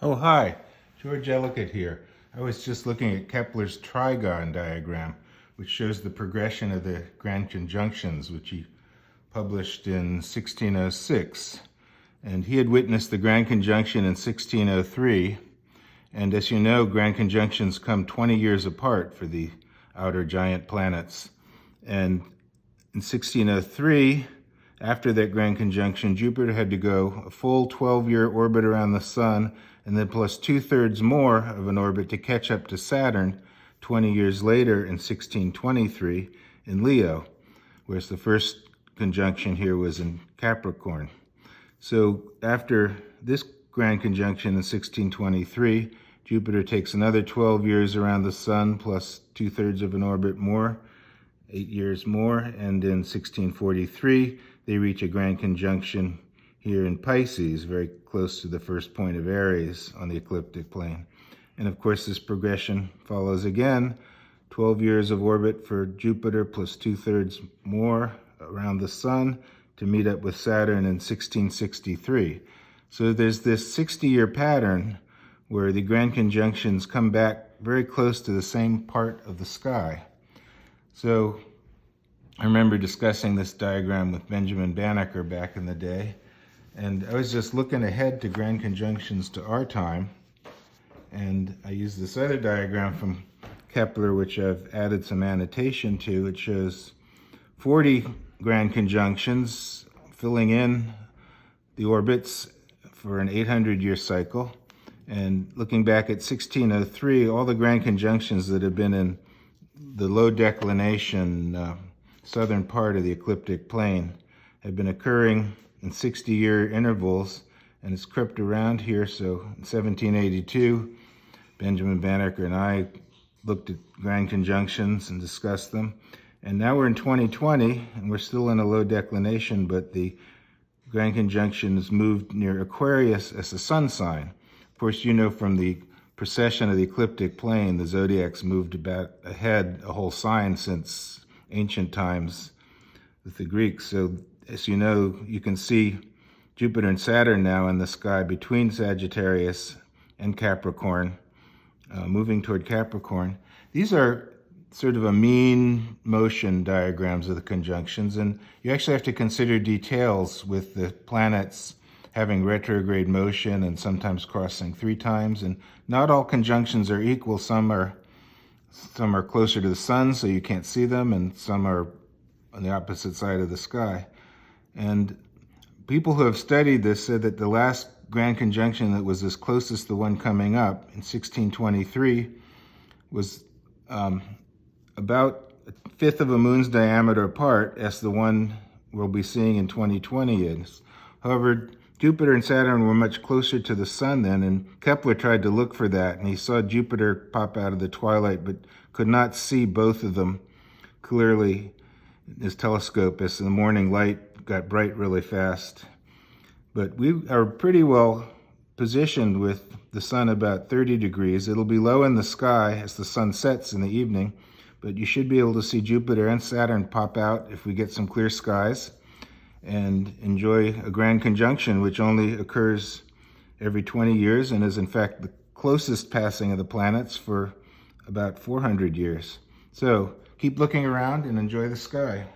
Oh, hi. George Ellicott here. I was just looking at Kepler's Trigon diagram, which shows the progression of the grand conjunctions, which he published in 1606. And he had witnessed the grand conjunction in 1603. And as you know, grand conjunctions come 20 years apart for the outer giant planets. And in 1603, after that grand conjunction, Jupiter had to go a full 12-year orbit around the Sun, and then plus 2/3 more of an orbit to catch up to Saturn 20 years later in 1623 in Leo, whereas the first conjunction here was in Capricorn. So after this grand conjunction in 1623, Jupiter takes another 12 years around the Sun plus 2/3 of an orbit more, 8 years more, and in 1643 they reach a grand conjunction here in Pisces, very close to the first point of Aries on the ecliptic plane. And of course this progression follows again, 12 years of orbit for Jupiter plus 2/3 more around the Sun to meet up with Saturn in 1663. So there's this 60-year pattern where the grand conjunctions come back very close to the same part of the sky. So I remember discussing this diagram with Benjamin Banneker back in the day, and I was just looking ahead to grand conjunctions to our time, and I used this other diagram from Kepler, which I've added some annotation to. It shows 40 grand conjunctions filling in the orbits for an 800-year cycle. And looking back at 1603, all the grand conjunctions that have been in the low declination southern part of the ecliptic plane have been occurring in 60-year intervals, and it's crept around here. So in 1782, Benjamin Banneker and I looked at grand conjunctions and discussed them. And now we're in 2020, and we're still in a low declination, but the grand conjunction has moved near Aquarius as a sun sign. Of course, you know from the precession of the ecliptic plane, the zodiac's moved about ahead a whole sign since ancient times with the Greeks. So as you know, you can see Jupiter and Saturn now in the sky between Sagittarius and Capricorn, moving toward Capricorn. These are sort of a mean motion diagrams of the conjunctions, and you actually have to consider details with the planets having retrograde motion and sometimes crossing 3 times. And not all conjunctions are equal. Some are closer to the Sun, so you can't see them, and some are on the opposite side of the sky. And people who have studied this said that the last grand conjunction that was as closest to the one coming up in 1623 was about 1/5 of a moon's diameter apart as the one we'll be seeing in 2020 is. However, Jupiter and Saturn were much closer to the Sun then, and Kepler tried to look for that, and he saw Jupiter pop out of the twilight, but could not see both of them clearly in his telescope as the morning light got bright really fast. But we are pretty well positioned with the Sun about 30 degrees. It'll be low in the sky as the Sun sets in the evening, but you should be able to see Jupiter and Saturn pop out if we get some clear skies, and enjoy a grand conjunction, which only occurs every 20 years and is in fact the closest passing of the planets for about 400 years. So keep looking around and enjoy the sky.